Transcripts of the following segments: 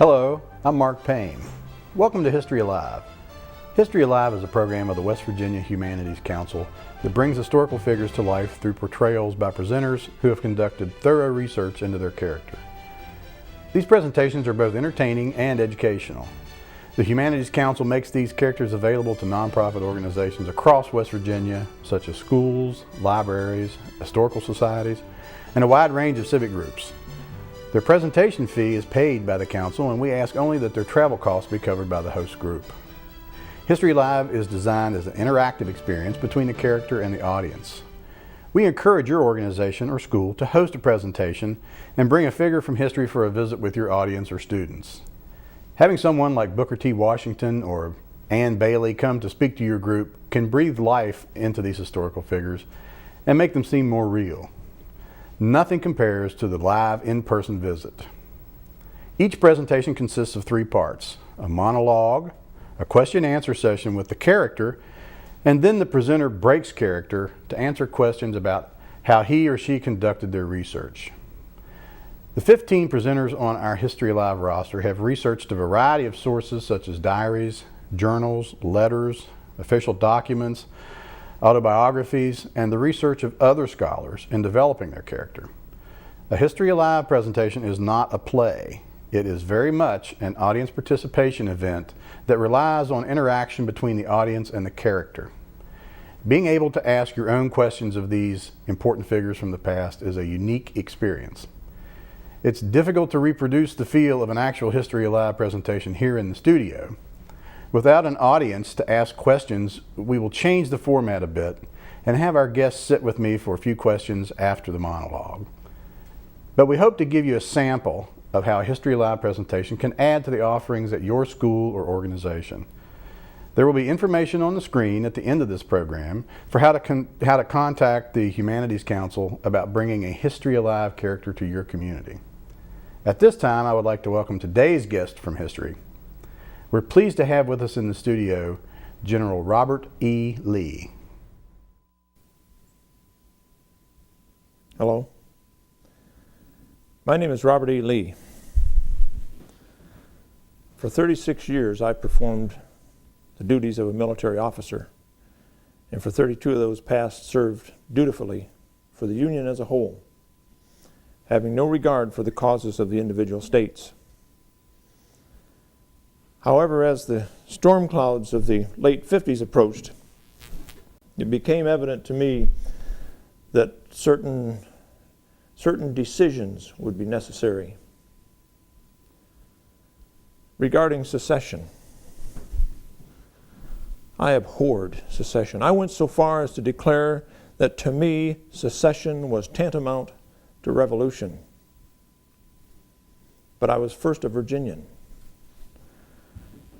Hello, I'm Mark Payne. Welcome to History Alive. History Alive is a program of the West Virginia Humanities Council that brings historical figures to life through portrayals by presenters who have conducted thorough research into their character. These presentations are both entertaining and educational. The Humanities Council makes these characters available to nonprofit organizations across West Virginia, such as schools, libraries, historical societies, and a wide range of civic groups. Their presentation fee is paid by the Council, and we ask only that their travel costs be covered by the host group. History Live is designed as an interactive experience between the character and the audience. We encourage your organization or school to host a presentation and bring a figure from history for a visit with your audience or students. Having someone like Booker T. Washington or Anne Bailey come to speak to your group can breathe life into these historical figures and make them seem more real. Nothing compares to the live in-person visit. Each presentation consists of 3 parts: a monologue, a question-answer session with the character, and then the presenter breaks character to answer questions about how he or she conducted their research. The 15 presenters on our History Live roster have researched a variety of sources such as diaries, journals, letters, official documents, autobiographies, and the research of other scholars in developing their character. A History Alive presentation is not a play. It is very much an audience participation event that relies on interaction between the audience and the character. Being able to ask your own questions of these important figures from the past is a unique experience. It's difficult to reproduce the feel of an actual History Alive presentation here in the studio. Without an audience to ask questions, we will change the format a bit and have our guests sit with me for a few questions after the monologue. But we hope to give you a sample of how a History Live presentation can add to the offerings at your school or organization. There will be information on the screen at the end of this program for how to contact the Humanities Council about bringing a History Alive character to your community. At this time, I would like to welcome today's guest from history. We're pleased to have with us in the studio General Robert E. Lee. Hello. My name is Robert E. Lee. For 36 years, I performed the duties of a military officer, and for 32 of those past served dutifully for the Union as a whole, having no regard for the causes of the individual states. However, as the storm clouds of the late 50s approached, it became evident to me that certain decisions would be necessary regarding secession. I abhorred secession. I went so far as to declare that to me, secession was tantamount to revolution. But I was first a Virginian,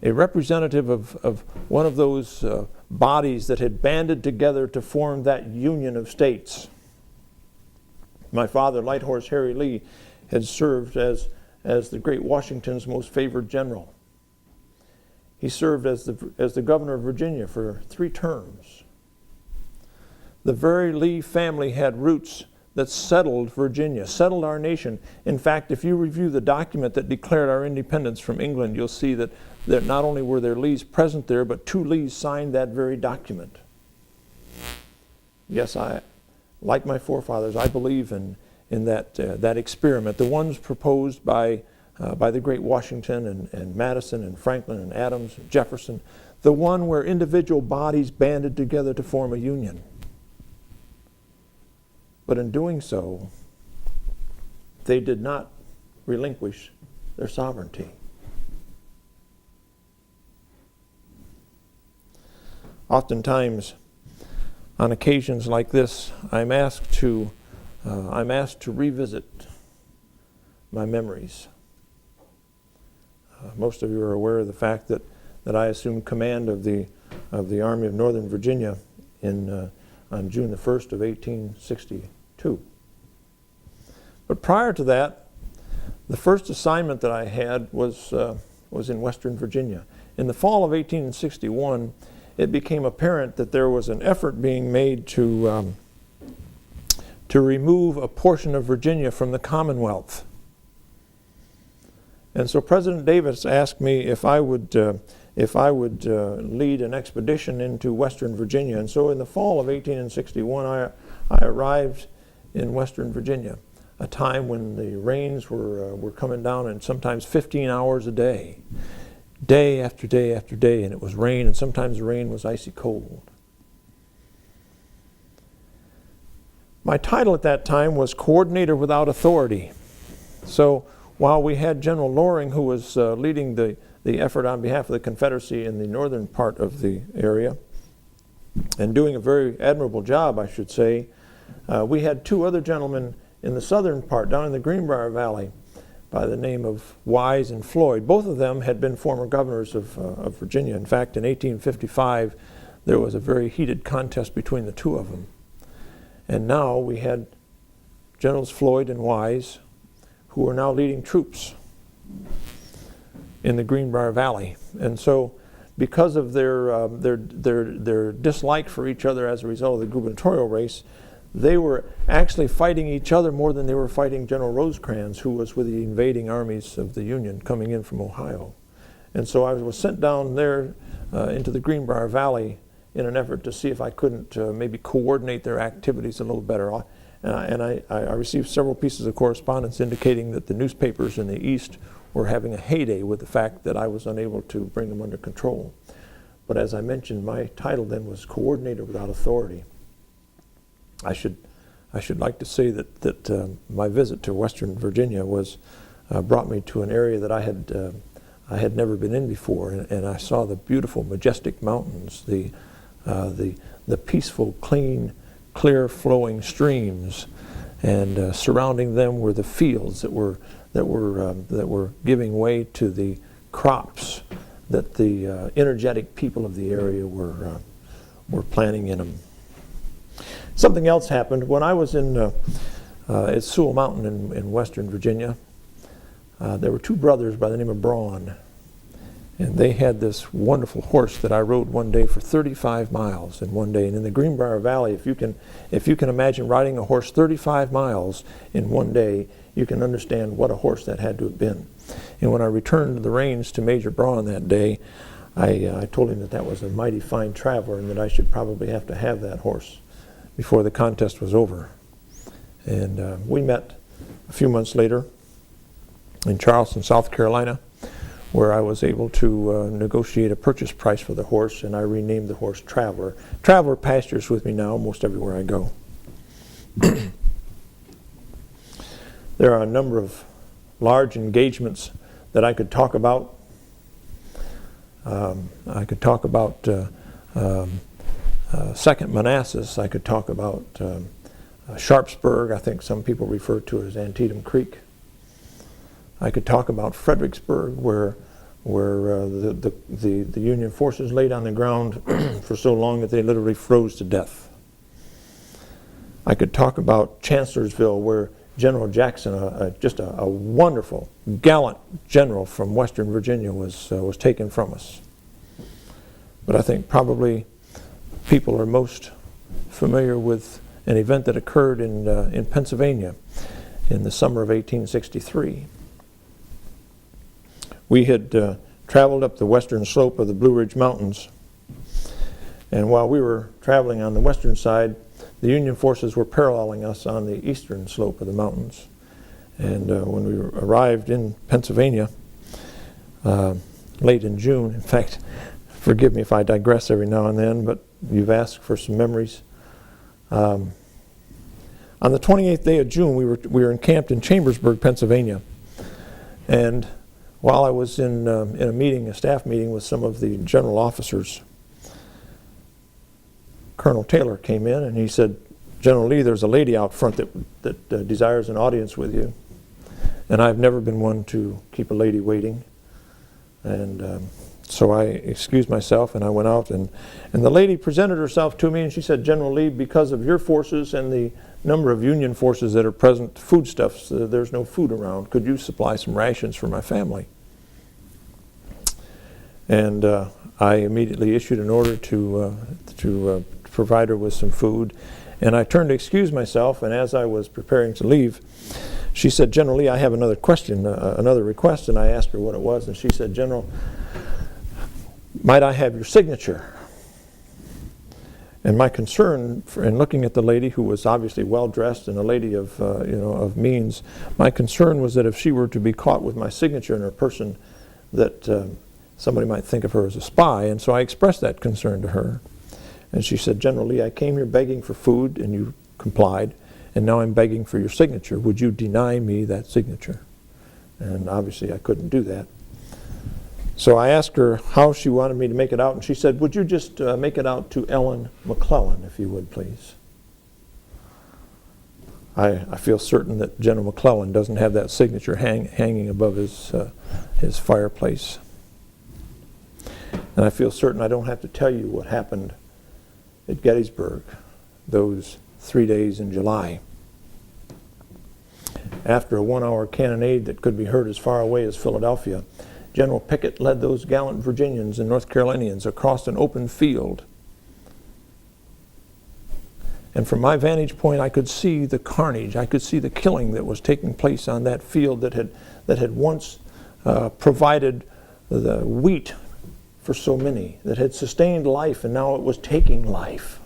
a representative of one of those bodies that had banded together to form that union of states. My father, Light Horse Harry Lee, had served as the great Washington's most favored general. He served as the governor of Virginia for 3 terms. The very Lee family had roots that settled Virginia, settled our nation. In fact, if you review the document that declared our independence from England, you'll see that not only were there Lees present there, but 2 Lees signed that very document. Yes, like my forefathers, I believe in that experiment, the ones proposed by the great Washington and Madison and Franklin and Adams and Jefferson, the one where individual bodies banded together to form a union. But in doing so, they did not relinquish their sovereignty. Oftentimes, on occasions like this, I'm asked to revisit my memories. Most of you are aware of the fact that I assumed command of the Army of Northern Virginia on June the 1st of 1862. But prior to that, the first assignment that I had was in Western Virginia. In the fall of 1861, it became apparent that there was an effort being made to remove a portion of Virginia from the Commonwealth. And so President Davis asked me if I would lead an expedition into Western Virginia. And so in the fall of 1861, I arrived in Western Virginia, a time when the rains were coming down, and sometimes 15 hours a day, day after day after day, and it was rain, and sometimes the rain was icy cold. My title at that time was Coordinator Without Authority. So while we had General Loring, who was leading the effort on behalf of the Confederacy in the northern part of the area, and doing a very admirable job, I should say, we had two other gentlemen in the southern part, down in the Greenbrier Valley, by the name of Wise and Floyd. Both of them had been former governors of Virginia. In fact, in 1855, there was a very heated contest between the two of them. And now we had Generals Floyd and Wise, who are now leading troops in the Greenbrier Valley. And so, because of their dislike for each other as a result of the gubernatorial race, they were actually fighting each other more than they were fighting General Rosecrans, who was with the invading armies of the Union coming in from Ohio. And so I was sent down there into the Greenbrier Valley in an effort to see if I couldn't maybe coordinate their activities a little better. And I received several pieces of correspondence indicating that the newspapers in the East were having a heyday with the fact that I was unable to bring them under control. But as I mentioned, my title then was Coordinator Without Authority. I should like to say that my visit to Western Virginia brought me to an area that I had never been in before, and I saw the beautiful, majestic mountains, the peaceful, clean, clear flowing streams, and surrounding them were the fields that were giving way to the crops that the energetic people of the area were planting in them. Something else happened when I was at Sewell Mountain in Western Virginia. There were two brothers by the name of Braun, and they had this wonderful horse that I rode one day for 35 miles in one day. And in the Greenbrier Valley, if you can imagine riding a horse 35 miles in one day, you can understand what a horse that had to have been. And when I returned the reins to Major Braun that day, I told him that was a mighty fine traveler and that I should probably have to have that horse before the contest was over. And we met a few months later in Charleston, South Carolina, where I was able to negotiate a purchase price for the horse, and I renamed the horse Traveler. Traveler pastures with me now almost everywhere I go. There are a number of large engagements that I could talk about. I could talk about Second Manassas. I could talk about Sharpsburg. I think some people refer to it as Antietam Creek. I could talk about Fredericksburg, where the Union forces laid on the ground for so long that they literally froze to death. I could talk about Chancellorsville, where General Jackson, just a wonderful, gallant general from Western Virginia, was taken from us. But I think probably people are most familiar with an event that occurred in Pennsylvania in the summer of 1863. We had traveled up the western slope of the Blue Ridge Mountains, and while we were traveling on the western side, the Union forces were paralleling us on the eastern slope of the mountains. And when we arrived in Pennsylvania late in June, in fact, forgive me if I digress every now and then, but you've asked for some memories. On the 28th day of June, we were encamped in Chambersburg, Pennsylvania, and while I was in a meeting, a staff meeting with some of the general officers, Colonel Taylor came in and he said, "General Lee, there's a lady out front that desires an audience with you." And I've never been one to keep a lady waiting. And so I excused myself and I went out, and the lady presented herself to me and she said, "General Lee, because of your forces and the number of Union forces that are present, foodstuffs, there's no food around. Could you supply some rations for my family?" And I immediately issued an order to provide her with some food. And I turned to excuse myself, and as I was preparing to leave, she said, General Lee, I have another question, another request, and I asked her what it was, and she said, General, might I have your signature? And my concern in looking at the lady, who was obviously well-dressed and a lady of, of means, my concern was that if she were to be caught with my signature in her person, that somebody might think of her as a spy. And so I expressed that concern to her. And she said, General Lee, I came here begging for food, and you complied, and now I'm begging for your signature. Would you deny me that signature? And obviously I couldn't do that. So I asked her how she wanted me to make it out, and she said, would you just make it out to Ellen McClellan, if you would, please? I feel certain that General McClellan doesn't have that signature hanging above his fireplace. And I feel certain I don't have to tell you what happened at Gettysburg those 3 days in July. After a 1-hour cannonade that could be heard as far away as Philadelphia, General Pickett led those gallant Virginians and North Carolinians across an open field. And from my vantage point, I could see the carnage. I could see the killing that was taking place on that field that had once provided the wheat for so many, that had sustained life, and now it was taking life.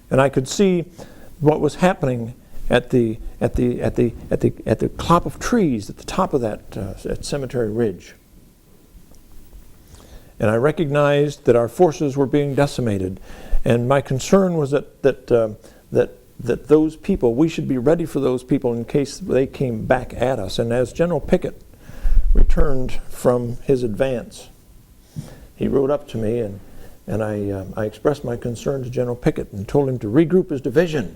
And I could see what was happening at the clop of trees at the top of that cemetery ridge. And I recognized that our forces were being decimated, and my concern was that those people, we should be ready for those people in case they came back at us. And as General Pickett returned from his advance, he rode up to me, and I expressed my concern to General Pickett and told him to regroup his division.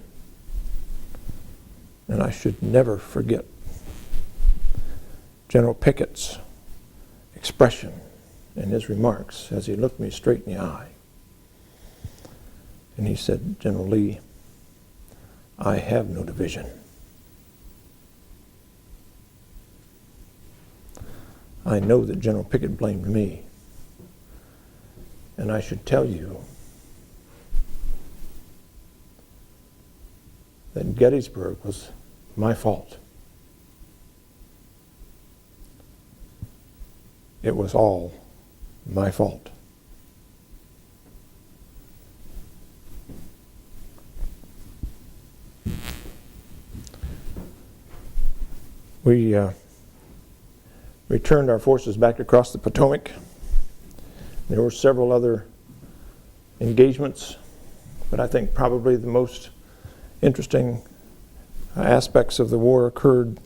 And I should never forget General Pickett's expression and his remarks as he looked me straight in the eye. And he said, General Lee, I have no division. I know that General Pickett blamed me. And I should tell you that Gettysburg was my fault. It was all my fault. We returned our forces back across the Potomac. There were several other engagements, but I think probably the most interesting aspects of the war occurred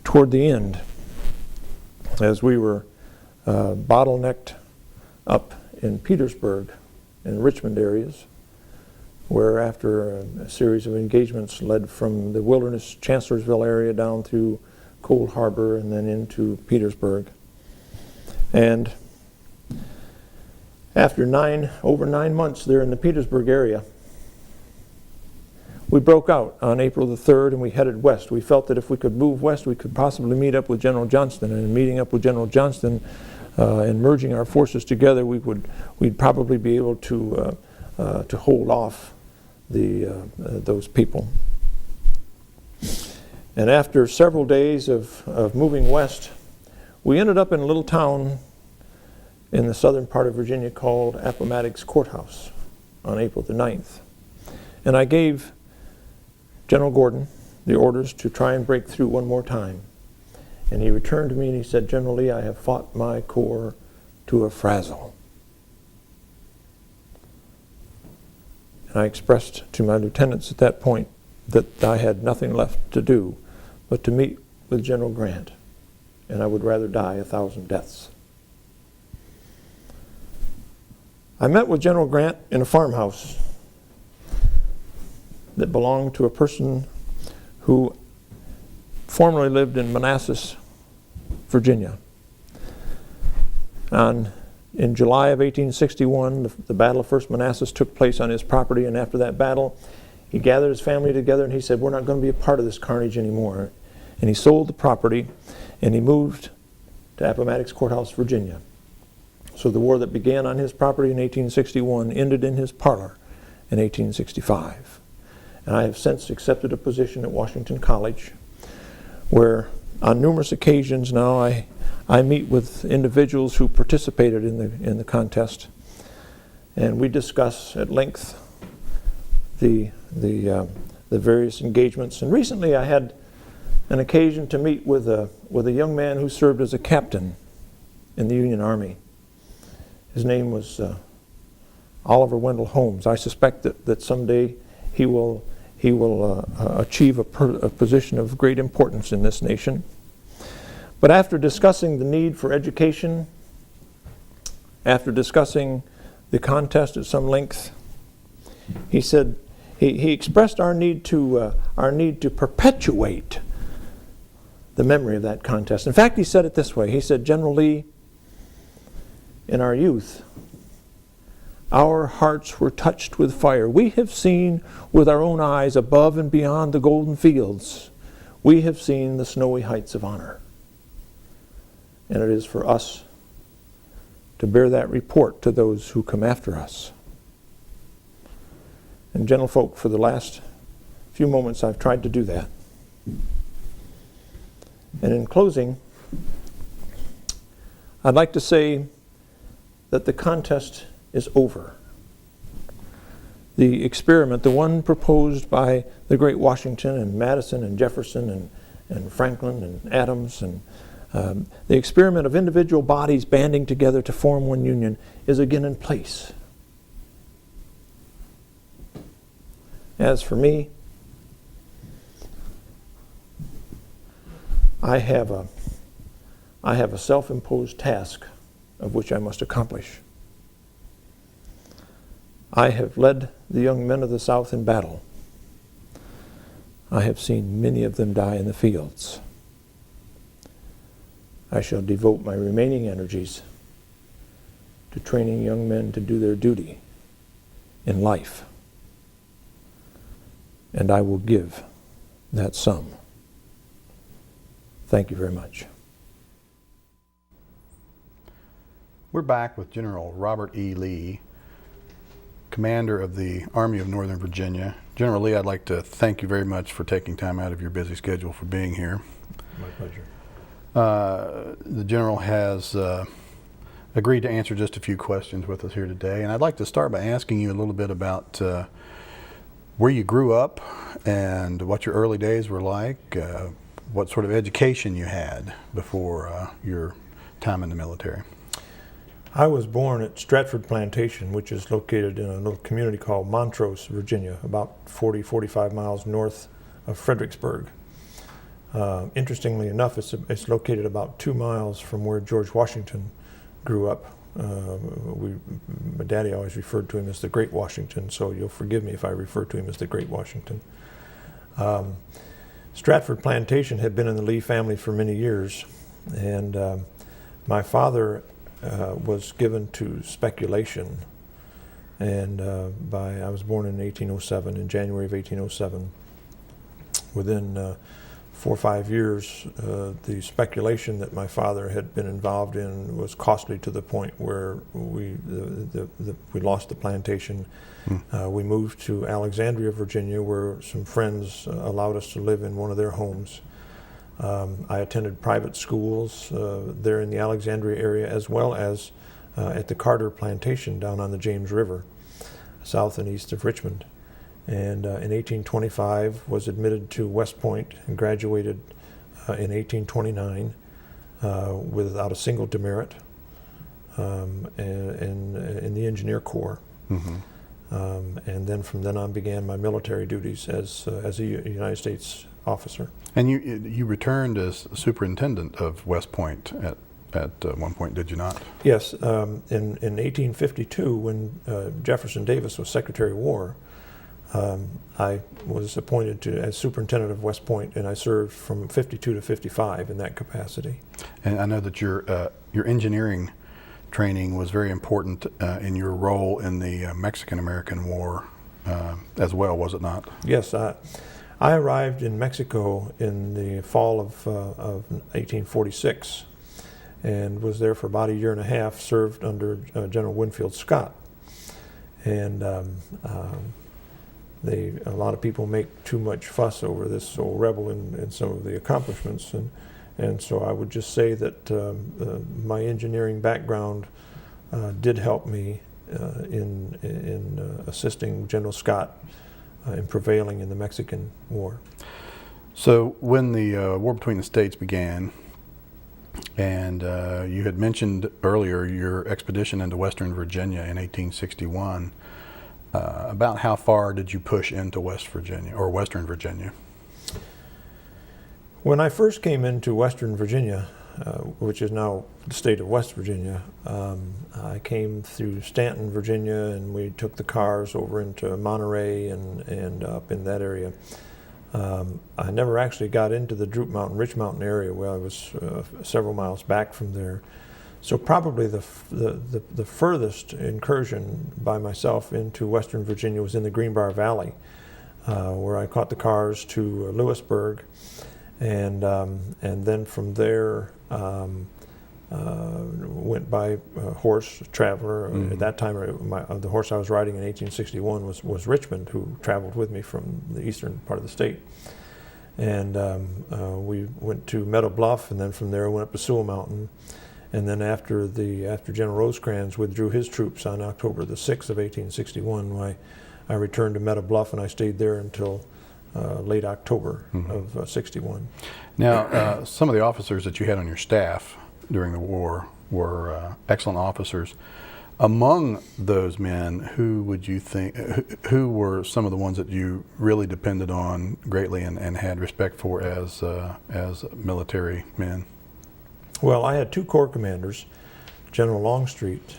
toward the end, as we were bottlenecked up in Petersburg and Richmond areas, where after a series of engagements led from the Wilderness Chancellorsville area down through Cold Harbor and then into Petersburg. And after over 9 months there in the Petersburg area, we broke out on April the 3rd and we headed west. We felt that if we could move west, we could possibly meet up with General Johnston. And in meeting up with General Johnston and merging our forces together, we'd probably be able to hold off those people. And after several days of moving west, we ended up in a little town in the southern part of Virginia called Appomattox Courthouse on April the 9th. And I gave General Gordon the orders to try and break through one more time. And he returned to me and he said, General Lee, I have fought my corps to a frazzle. And I expressed to my lieutenants at that point that I had nothing left to do but to meet with General Grant, and I would rather die 1,000 deaths. I met with General Grant in a farmhouse that belonged to a person who formerly lived in Manassas, Virginia. In July of 1861, the Battle of First Manassas took place on his property, and after that battle, he gathered his family together and he said, we're not going to be a part of this carnage anymore. And he sold the property and he moved to Appomattox Courthouse, Virginia. So the war that began on his property in 1861 ended in his parlor in 1865. And I have since accepted a position at Washington College, where on numerous occasions now I meet with individuals who participated in the contest, and we discuss at length the various engagements. And recently I had an occasion to meet with a young man who served as a captain in the Union Army. His name was Oliver Wendell Holmes. I suspect that someday he will achieve a position of great importance in this nation. But after discussing the need for education, after discussing the contest at some length, he said he expressed our need to perpetuate the memory of that contest. In fact, he said it this way. He said, "General Lee, in our youth, our hearts were touched with fire. We have seen with our own eyes above and beyond the golden fields. We have seen the snowy heights of honor. And it is for us to bear that report to those who come after us." And gentlefolk, for the last few moments I've tried to do that. And in closing, I'd like to say that the contest is over. The experiment, the one proposed by the great Washington and Madison and Jefferson and Franklin and Adams, and the experiment of individual bodies banding together to form one union, is again in place. As for me, I have a self-imposed task of which I must accomplish. I have led the young men of the South in battle. I have seen many of them die in the fields. I shall devote my remaining energies to training young men to do their duty in life. And I will give that sum. Thank you very much. We're back with General Robert E. Lee, Commander of the Army of Northern Virginia. General Lee, I'd like to thank you very much for taking time out of your busy schedule for being here. My pleasure. The General has agreed to answer just a few questions with us here today, and I'd like to start by asking you a little bit about where you grew up and what your early days were like, what sort of education you had before your time in the military. I was born at Stratford Plantation, which is located in a little community called Montrose, Virginia, about 45 miles north of Fredericksburg. Interestingly enough, it's located about 2 miles from where George Washington grew up. My daddy always referred to him as the Great Washington, so you'll forgive me if I refer to him as the Great Washington. Stratford Plantation had been in the Lee family for many years, and my father was given to speculation, and I was born in 1807, in January of 1807. Within 4 or 5 years, the speculation that my father had been involved in was costly to the point where we lost the plantation. We moved to Alexandria, Virginia, where some friends allowed us to live in one of their homes. I attended private schools there in the Alexandria area, as well as at the Carter Plantation down on the James River, south and east of Richmond. And in 1825 was admitted to West Point and graduated in 1829 without a single demerit in the Engineer Corps. And then from then on began my military duties as a United States officer. And you returned as superintendent of West Point at one point, did you not? Yes. In 1852, when Jefferson Davis was Secretary of War, I was appointed as superintendent of West Point, and I served from 52 to 55 in that capacity. And I know that your engineering training was very important in your role in the Mexican-American War as well, was it not? Yes. I arrived in Mexico in the fall of 1846 and was there for about a year and a half, served under General Winfield Scott. And A lot of people make too much fuss over this old rebel and some of the accomplishments, and so I would just say that my engineering background did help me in assisting General Scott in prevailing in the Mexican War. So when the war between the states began, and you had mentioned earlier your expedition into Western Virginia in 1861, about how far did you push into West Virginia, or Western Virginia? When I first came into Western Virginia, which is now the state of West Virginia, I came through Stanton, Virginia, and we took the cars over into Monterey and up in that area. I never actually got into the Droop Mountain, Rich Mountain area, where I was several miles back from there. So probably the furthest incursion by myself into Western Virginia was in the Greenbrier Valley, where I caught the cars to Lewisburg, and then from there went by horse traveler. Mm-hmm. At that time, the horse I was riding in 1861 was Richmond, who traveled with me from the eastern part of the state. And we went to Meadow Bluff, and then from there went up to Sewell Mountain. And then after General Rosecrans withdrew his troops on October the 6th of 1861, I returned to Meadow Bluff, and I stayed there until late October mm-hmm. of 61. Now, some of the officers that you had on your staff during the war were excellent officers. Among those men, who would you think, who were some of the ones that you really depended on greatly and had respect for as military men? Well, I had two corps commanders. General Longstreet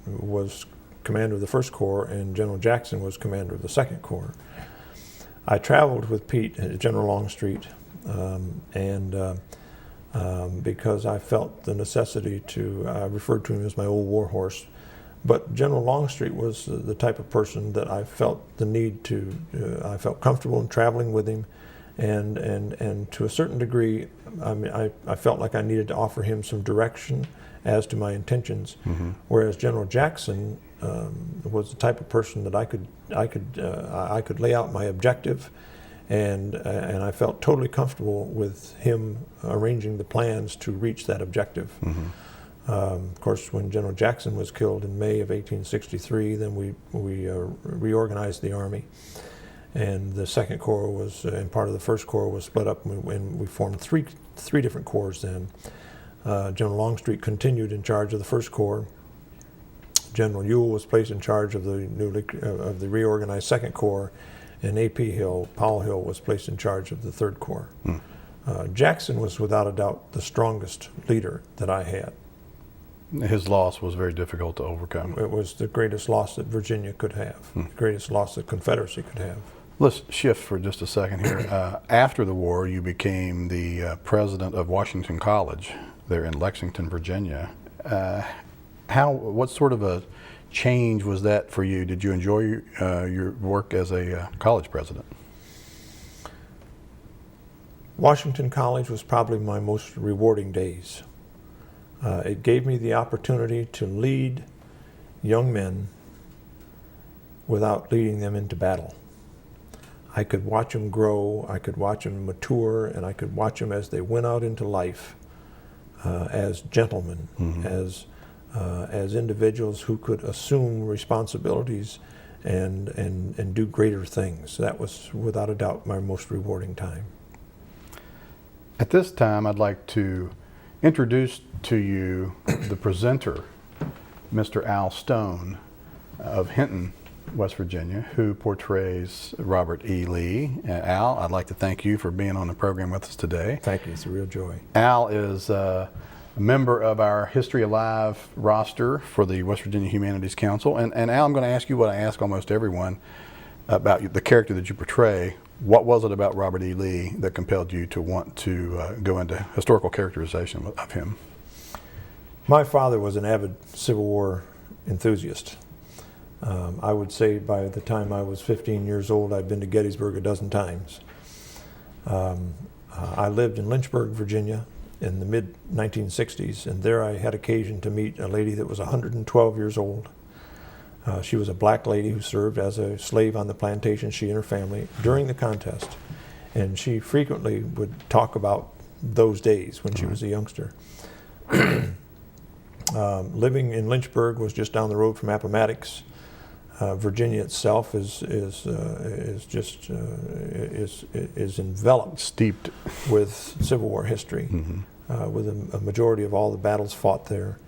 was commander of the First Corps, and General Jackson was commander of the Second Corps. I traveled with Pete, General Longstreet, because I felt the necessity I referred to him as my old war horse, but General Longstreet was the type of person that I felt the need to, I felt comfortable in traveling with him, and to a certain degree, I mean, I felt like I needed to offer him some direction as to my intentions, mm-hmm. whereas General Jackson was the type of person that I could lay out my objective, and I felt totally comfortable with him arranging the plans to reach that objective. Mm-hmm. Of course, when General Jackson was killed in May of 1863, then we reorganized the Army, and the Second Corps was, and part of the First Corps was split up, and we formed three different corps then. General Longstreet continued in charge of the First Corps. General Ewell was placed in charge of the reorganized Second Corps, and A.P. Hill, Powell Hill, was placed in charge of the Third Corps. Jackson was without a doubt the strongest leader that I had. His loss was very difficult to overcome. It was the greatest loss that Virginia could have, the greatest loss that Confederacy could have. Let's shift for just a second here. After the war, you became the president of Washington College there in Lexington, Virginia. What sort of a change was that for you? Did you enjoy your work as a college president? Washington College was probably my most rewarding days. It gave me the opportunity to lead young men without leading them into battle. I could watch them grow, I could watch them mature, and I could watch them as they went out into life as gentlemen, mm-hmm. as individuals who could assume responsibilities and do greater things. That was without a doubt my most rewarding time. At this time, I'd like to introduce to you the presenter, Mr. Al Stone of Hinton, West Virginia, who portrays Robert E. Lee. Al, I'd like to thank you for being on the program with us today. Thank you. It's a real joy. Al is a member of our History Alive roster for the West Virginia Humanities Council. And Al, I'm going to ask you what I ask almost everyone about the character that you portray. What was it about Robert E. Lee that compelled you to want to go into historical characterization of him? My father was an avid Civil War enthusiast. I would say by the time I was 15 years old, I'd been to Gettysburg a dozen times. I lived in Lynchburg, Virginia in the mid-1960s, and there I had occasion to meet a lady that was 112 years old. She was a black lady who served as a slave on the plantation, she and her family, during the contest. And she frequently would talk about those days when she was a youngster. Living in Lynchburg was just down the road from Appomattox. Virginia itself is enveloped, steeped with Civil War history, with a majority of all the battles fought there.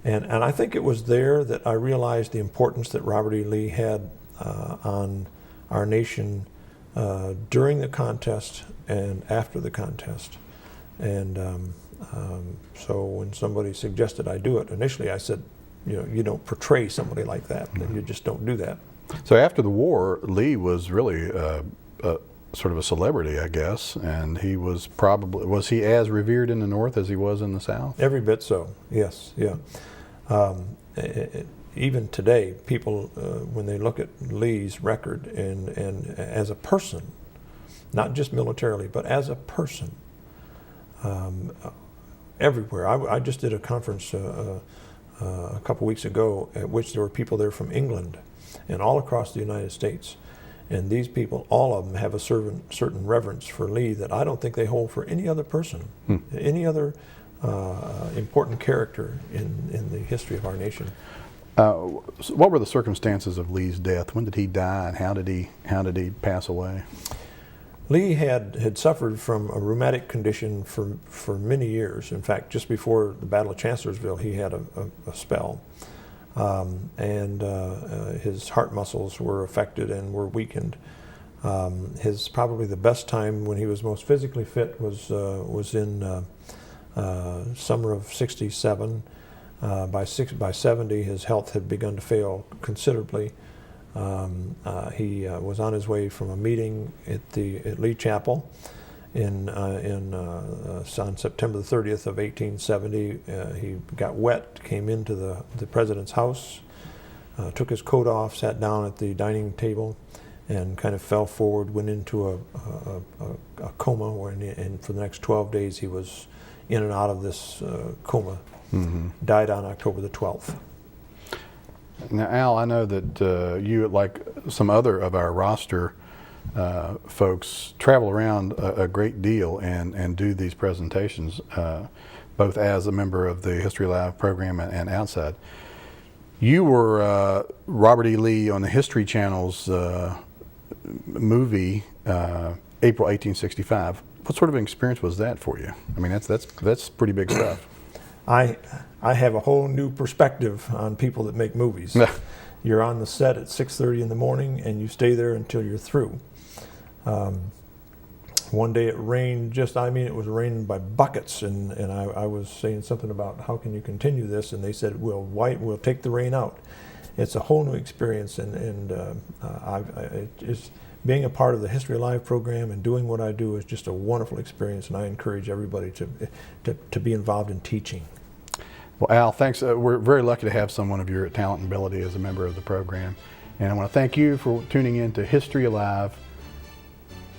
And I think it was there that I realized the importance that Robert E. Lee had on our nation during the contest and after the contest. And so when somebody suggested I do it, initially I said, you don't portray somebody like that. You just don't do that. So after the war, Lee was really sort of a celebrity, I guess, and he was was he as revered in the North as he was in the South? Every bit so, yes, yeah. Even today, people, when they look at Lee's record and as a person, not just militarily, but as a person, everywhere. I just did a conference a couple weeks ago at which there were people there from England and all across the United States. And these people, all of them, have a certain reverence for Lee that I don't think they hold for any other person, any other important character in the history of our nation. So what were the circumstances of Lee's death? When did he die, and how did he pass away? Lee had suffered from a rheumatic condition for many years. In fact, just before the Battle of Chancellorsville, he had a spell. And his heart muscles were affected and were weakened. Probably the best time when he was most physically fit was in summer of '67. By 70, his health had begun to fail considerably. He was on his way from a meeting at Lee Chapel on September the 30th of 1870. He got wet, came into the president's house, took his coat off, sat down at the dining table, and kind of fell forward, went into a coma, and for the next 12 days he was in and out of this coma. Died on October the 12th. Now, Al, I know that you, like some other of our roster folks, travel around a great deal and do these presentations, both as a member of the History Live program and outside. You were Robert E. Lee on the History Channel's movie, April 1865. What sort of an experience was that for you? I mean, that's pretty big stuff. I have a whole new perspective on people that make movies. You're on the set at 6:30 in the morning and you stay there until you're through. One day it rained it was raining by buckets, and I was saying something about how can you continue this, and they said, we'll take the rain out. It's a whole new experience, and being a part of the History Live program and doing what I do is just a wonderful experience, and I encourage everybody to be involved in teaching. Well, Al, thanks. We're very lucky to have someone of your talent and ability as a member of the program. And I want to thank you for tuning in to History Alive.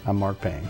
I'm Mark Payne.